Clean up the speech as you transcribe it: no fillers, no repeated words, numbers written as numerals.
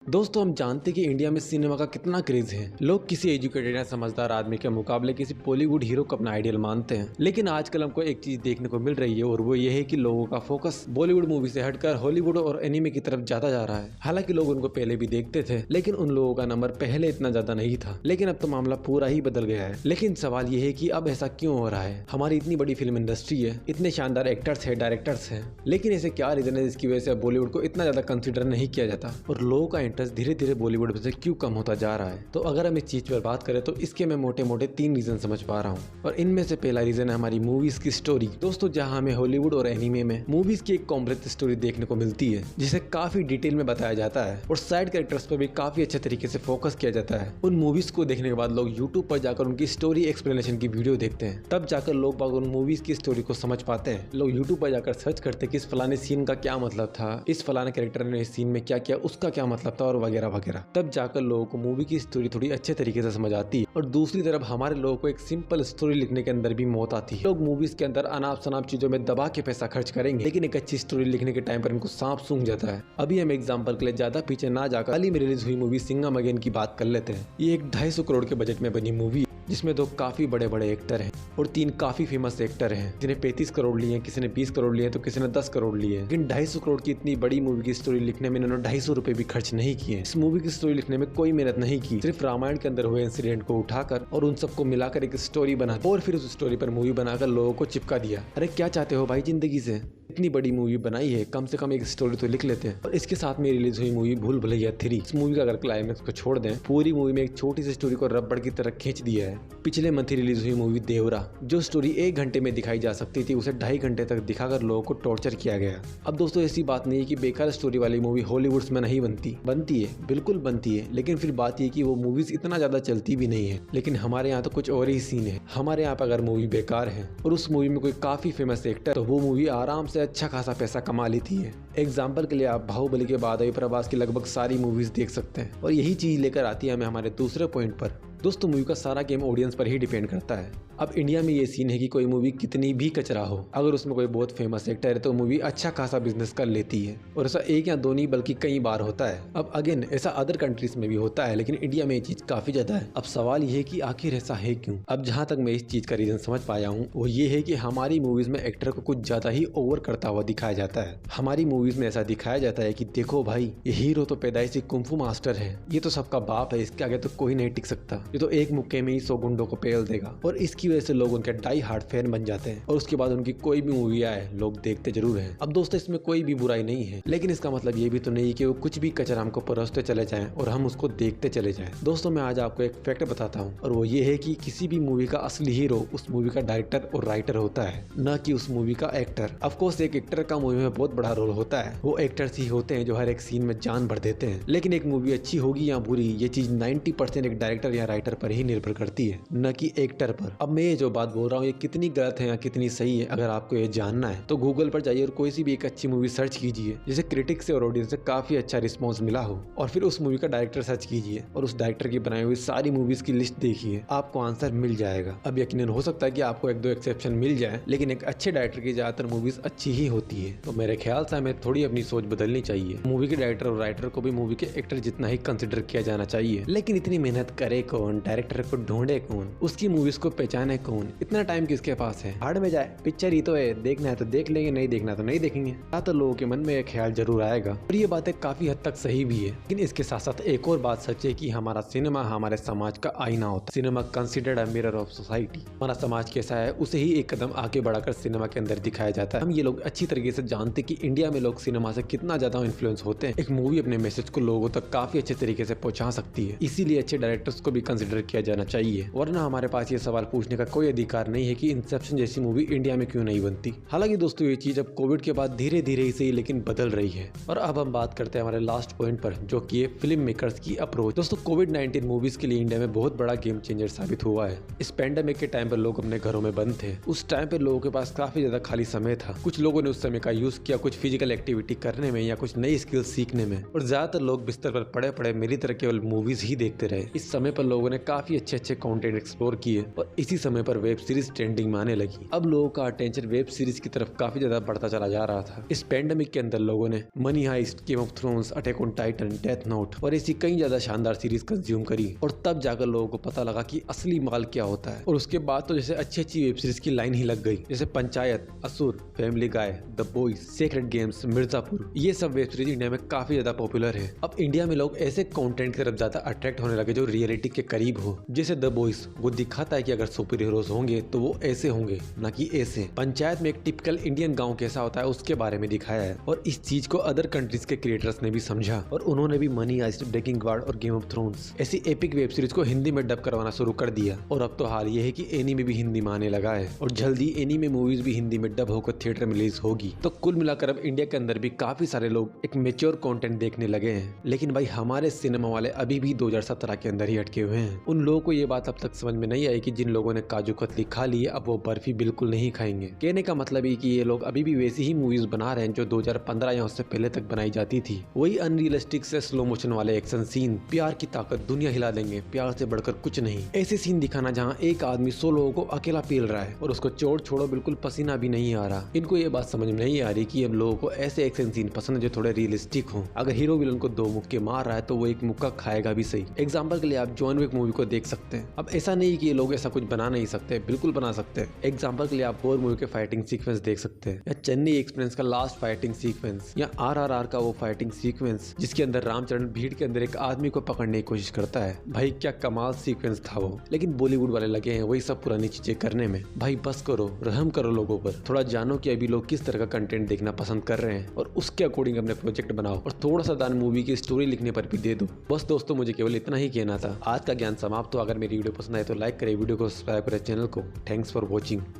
दोस्तों हम जानते हैं कि इंडिया में सिनेमा का कितना क्रेज है। लोग किसी एजुकेटेड या समझदार आदमी के मुकाबले किसी बॉलीवुड हीरो को अपना आइडियल मानते हैं। लेकिन आजकल हमको एक चीज देखने को मिल रही है और वो ये है कि लोगों का फोकस बॉलीवुड मूवी से हटकर हॉलीवुड और एनिमे की तरफ ज्यादा जा रहा है। हालांकि लोग उनको पहले भी देखते थे, लेकिन उन लोगों का नंबर पहले इतना ज्यादा नहीं था। लेकिन अब तो मामला पूरा ही बदल गया है। लेकिन सवाल ये है कि अब ऐसा क्यों हो रहा है। हमारी इतनी बड़ी फिल्म इंडस्ट्री है, इतने शानदार एक्टर्स है, डायरेक्टर्स है, लेकिन ऐसे क्या रीजन है जिसकी वजह से बॉलीवुड को इतना ज्यादा कंसिडर नहीं किया जाता और लोगों का इंटरेस्ट धीरे धीरे बॉलीवुड से क्यों कम होता जा रहा है। तो अगर हम इस चीज पर बात करें तो इसके मैं मोटे मोटे 3 रीजन समझ पा रहा हूँ और इनमें से पहला रीजन है हमारी मूवीज की स्टोरी। दोस्तों जहाँ हमें हॉलीवुड और एनिमे में मूवीज की एक कॉम्प्लेक्स स्टोरी देखने को मिलती है जिसे काफी डिटेल में बताया जाता है और साइड कैरेक्टर्स पर भी काफी अच्छे तरीके से फोकस किया जाता है। उन मूवीज को देखने के बाद लोग यूट्यूब पर जाकर उनकी स्टोरी एक्सप्लेनेशन की वीडियो देखते हैं, तब जाकर लोग बाग उन मूवीज की स्टोरी को समझ पाते हैं। लोग यूट्यूब पर जाकर सर्च करते हैं कि इस फलाने सीन का क्या मतलब था, इस फलाने कैरेक्टर ने इस सीन में क्या किया, उसका क्या मतलब था और वगैरह वगैरह। तब जाकर लोगों को मूवी की स्टोरी थोड़ी अच्छे तरीके से समझ आती है। और दूसरी तरफ हमारे लोगों को एक सिंपल स्टोरी लिखने के अंदर भी मौत आती है। लोग मूवीज के अंदर अनाप शनाप चीजों में दबा के पैसा खर्च करेंगे, लेकिन एक अच्छी स्टोरी लिखने के टाइम पर इनको सांप सूंघ जाता है। अभी हम एग्जांपल के लिए ज्यादा पीछे ना जाकर हाल ही में रिलीज हुई मूवी सिंघम अगेन की बात कर लेते हैं। ये एक 250 करोड़ के बजट में बनी मूवी जिसमें 2 काफी बड़े बड़े एक्टर हैं और 3 काफी फेमस एक्टर हैं जिन्हें 35 करोड़ लिए, किसी ने 20 करोड़ लिए तो किसी ने 10 करोड़ लिए। लेकिन 250 करोड़ की इतनी बड़ी मूवी की स्टोरी लिखने में इन्होंने 250 रुपए भी खर्च नहीं किए। इस मूवी की स्टोरी लिखने में कोई मेहनत नहीं की, सिर्फ रामायण के अंदर हुए इंसिडेंट को उठाकर और उन सबको मिलाकर एक स्टोरी बना और फिर उस स्टोरी पर मूवी बनाकर लोगों को चिपका दिया। अरे क्या चाहते हो भाई जिंदगी से? इतनी बड़ी मूवी बनाई है, कम से कम एक स्टोरी तो लिख लेते हैं। और इसके साथ में रिलीज हुई मूवी भूल भुलैया 3, इस मूवी का अगर क्लाइमेक्स को छोड़ दें, पूरी मूवी में एक छोटी सी स्टोरी को रबड़ की तरह खींच दिया है। पिछले मंथ रिलीज हुई मूवी देवरा, जो स्टोरी 1 घंटे में दिखाई जा सकती थी, उसे 2.5 घंटे तक दिखाकर लोगों को टॉर्चर किया गया। अब दोस्तों ऐसी बात नहीं है कि बेकार स्टोरी वाली मूवी हॉलीवुड में नहीं बनती है, बिल्कुल बनती है, लेकिन फिर बात यह कि वो मूवीज इतना ज्यादा चलती भी नहीं है। लेकिन हमारे यहाँ तो कुछ और ही सीन है। हमारे यहाँ पर अगर मूवी बेकार है और उस मूवी में कोई काफी फेमस एक्टर, तो वो मूवी आराम से अच्छा खासा पैसा कमा लेती है। एग्जाम्पल के लिए आप बाहुबली के बाद अभी प्रभास की लगभग सारी मूवीज देख सकते हैं। और यही चीज लेकर आती है हमें हमारे दूसरे पॉइंट पर। दोस्तों मूवी का सारा गेम ऑडियंस पर ही डिपेंड करता है। अब इंडिया में ये सीन है कि कोई मूवी कितनी भी कचरा हो, अगर उसमें कोई बहुत फेमस एक्टर है तो मूवी अच्छा खासा बिजनेस कर लेती है। और ऐसा 1 या 2 नहीं बल्कि कई बार होता है। अब अगेन ऐसा अदर कंट्रीज में भी होता है, लेकिन इंडिया में ये चीज काफी ज्यादा है। अब सवाल ये है कि आखिर ऐसा है क्यों। अब जहाँ तक मैं इस चीज का रीजन समझ पाया हूँ वो ये है कि हमारी मूवीज में एक्टर को कुछ ज्यादा ही ओवर करता हुआ दिखाया जाता है। हमारी मूवीज में ऐसा दिखाया जाता है कि देखो भाई, ये हीरो तो पैदाइशी कुंफू मास्टर है, ये तो सबका बाप है, इसके आगे तो कोई नहीं टिक सकता, ये तो एक मुक्के में ही 100 गुंडों को पेल देगा। और इसकी वजह से लोग उनके डाई हार्ड फैन बन जाते हैं और उसके बाद उनकी कोई भी मूवी आए लोग देखते जरूर हैं। अब दोस्तों इसमें कोई भी बुराई नहीं है, लेकिन इसका मतलब ये भी तो नहीं कि वो कुछ भी कचरा हमको परोसते चले जाएं और हम उसको देखते चले जाएं। दोस्तों मैं आज आपको एक फैक्ट बताता हूँ और वो ये है कि किसी भी मूवी का असली हीरो उस मूवी का डायरेक्टर और राइटर होता है, न कि उस मूवी का एक्टर। ऑफकोर्स एक एक्टर का मूवी में बहुत बड़ा रोल होता है, वो एक्टर्स ही होते हैं जो हर एक सीन में जान भर देते हैं। लेकिन एक मूवी अच्छी होगी या बुरी, ये चीज 90% एक डायरेक्टर या राइटर पर ही निर्भर करती है, न कि एक्टर पर। अब मैं ये जो बात बोल रहा हूँ ये कितनी गलत है या कितनी सही है, अगर आपको ये जानना है तो गूगल पर जाइए और कोई सी भी एक अच्छी मूवी सर्च कीजिए जिसे क्रिटिक्स से और ऑडियंस से काफी अच्छा रिस्पॉन्स मिला हो, और फिर उस मूवी का डायरेक्टर सर्च कीजिए और उस डायरेक्टर की बनाई हुई सारी मूवीज की लिस्ट देखिए, आपको आंसर मिल जाएगा। अब यकीनन हो सकता है कि आपको 1-2 एक्सेप्शन मिल जाए, लेकिन एक अच्छे डायरेक्टर की ज्यादातर मूवीज अच्छी ही होती है। तो मेरे ख्याल से हमें थोड़ी अपनी सोच बदलनी चाहिए। मूवी के डायरेक्टर और राइटर को भी मूवी के एक्टर जितना ही कंसिडर किया जाना चाहिए। लेकिन इतनी मेहनत करे कौन, डायरेक्टर को ढूंढे कौन, उसकी मूवीज को पहचाने कौन, इतना टाइम किसके पास है? हार्ड में जाए, पिक्चर ही तो है, देखना है तो देख लेंगे, नहीं देखना तो नहीं देखेंगे। तो लोगों के मन में एक ख्याल जरूर आएगा और ये बातें काफी हद तक सही भी है। लेकिन इसके साथ साथ एक और बात सच है कि हमारा सिनेमा हमारे समाज का आईना होता है। Cinema considered a mirror of society. हमारा समाज कैसा है उसे ही एक कदम आगे बढ़ाकर सिनेमा के अंदर दिखाया जाता है। हम ये लोग अच्छी तरीके से जानते कि इंडिया में लोग सिनेमा से कितना ज्यादा इन्फ्लुएंस होते हैं। एक मूवी अपने मैसेज को लोगों तक काफी अच्छे तरीके से पहुंचा सकती है, इसीलिए अच्छे डायरेक्टर्स को भी कंसिडर किया जाना चाहिए। वरना हमारे पास ये सवाल पूछने का कोई अधिकार नहीं है कि इंसेप्शन जैसी मूवी इंडिया में क्यों नहीं बनती। हालांकि दोस्तों ये चीज अब कोविड के बाद धीरे धीरे ही सही लेकिन बदल रही है। और अब हम बात करते हैं हमारे लास्ट पॉइंट पर, जो कि फिल्म मेकर्स की अप्रोच। दोस्तों कोविड-19 मूवीज के लिए इंडिया में बहुत बड़ा गेम चेंजर साबित हुआ है। इस पैंडेमिक के टाइम पर लोग अपने घरों में बंद थे। उस टाइम पे लोगों के पास काफी ज्यादा खाली समय था। कुछ लोगों ने उस समय का यूज किया कुछ फिजिकल एक्टिविटी करने में या कुछ नई स्किल्स सीखने में, और ज्यादातर लोग बिस्तर पर पड़े पड़े मेरी तरह केवल मूवीज ही देखते रहे। इस समय पर लोगों लोगों ने काफी अच्छे कंटेंट एक्सप्लोर किए और इसी समय पर वेब सीरीज ट्रेंडिंग में आने लगी। अब लोगों का अटेंशन वेब सीरीज की तरफ काफी ज्यादा बढ़ता चला जा रहा था। इस पेंडेमिक के अंदर लोगों ने money heist, game of thrones, attack on titan, death note और ऐसी कई ज्यादा शानदार सीरीज कंज्यूम करी और तब जाकर लोगों को पता लगा कि असली माल क्या होता है। और उसके बाद तो जैसे अच्छी वेब सीरीज की लाइन ही लग गई, जैसे पंचायत, असुर, family guy, the boys, secret games, Mirzapur. ये सब वेब सीरीज इंडिया में काफी ज्यादा पॉपुलर है। अब इंडिया में लोग ऐसे कंटेंट की तरफ ज्यादा अट्रैक्ट होने लगे जो रियलिटी के करीब हो। जैसे द बॉयज, वो दिखाता है कि अगर सुपर हीरोज होंगे तो वो ऐसे होंगे, ना कि ऐसे। पंचायत में एक टिपिकल इंडियन गांव कैसा होता है उसके बारे में दिखाया है और इस चीज को अदर कंट्रीज के क्रिएटर्स ने भी समझा और उन्होंने भी मनी हाइस्ट, ब्रेकिंग बैड और गेम ऑफ थ्रोन्स ऐसी एपिक वेब सीरीज को हिंदी में डब करवाना शुरू कर दिया। और अब तो हाल ये है कि एनीमे भी हिंदी में आने लगा है और जल्दी एनीमे मूवीज भी हिंदी में डब होकर थिएटर में रिलीज होगी। तो कुल मिलाकर अब इंडिया के अंदर भी काफी सारे लोग एक मेच्योर कंटेंट देखने लगे हैं। लेकिन भाई हमारे सिनेमा वाले अभी भी 2017 के अंदर ही अटके हुए हैं। उन लोगों को ये बात अब तक समझ में नहीं आई कि जिन लोगों ने काजू कतली खा ली है अब वो बर्फी बिल्कुल नहीं खाएंगे। कहने का मतलब है कि ये लोग अभी भी वैसी ही मूवीज बना रहे हैं जो 2015 या उससे पहले तक बनाई जाती थी। वही अनरियलिस्टिक से स्लो मोशन वाले एक्शन सीन, प्यार की ताकत, दुनिया हिला देंगे, प्यार से बढ़कर कुछ नहीं, ऐसे सीन दिखाना जहाँ एक आदमी 100 लोगों को अकेला पेल रहा है और उसको चोट छोड़ो बिल्कुल पसीना भी नहीं आ रहा। इनको ये बात समझ में नहीं आ रही कि अब लोगों को ऐसे एक्शन सीन पसंद है जो थोड़े रियलिस्टिक हो। अगर हीरो विलन को 2 मुक्के मार रहा है तो वो 1 मुक्का खाएगा भी सही। एग्जाम्पल के लिए आप जॉन विक मूवी को देख सकते हैं। अब ऐसा नहीं कि ये लोग ऐसा कुछ बना नहीं सकते, बिल्कुल बना सकते हैं। एग्जाम्पल के लिए आप वॉर मूवी के फाइटिंग सीक्वेंस देख सकते हैं या चेन्नई एक्सप्रेस का लास्ट फाइटिंग सीक्वेंस या RRR का वो फाइटिंग सीक्वेंस जिसके अंदर रामचरण भीड़ के अंदर एक आदमी को पकड़ने की कोशिश करता है। भाई क्या कमाल सीक्वेंस था वो। लेकिन बॉलीवुड वाले लगे हैं वही सब पुरानी चीजें करने में। भाई बस करो, रहम करो लोगों पर। थोड़ा जानो कि अभी लोग किस तरह का कंटेंट देखना पसंद कर रहे हैं और उसके अकॉर्डिंग अपने प्रोजेक्ट बनाओ और थोड़ा सा दान मूवी की स्टोरी लिखने पर भी दे दो। बस दोस्तों मुझे केवल इतना ही कहना था। आज का ज्ञान समाप्त हो। अगर मेरी वीडियो पसंद आए तो लाइक करें, वीडियो को सब्सक्राइब करें चैनल को। Thanks for watching.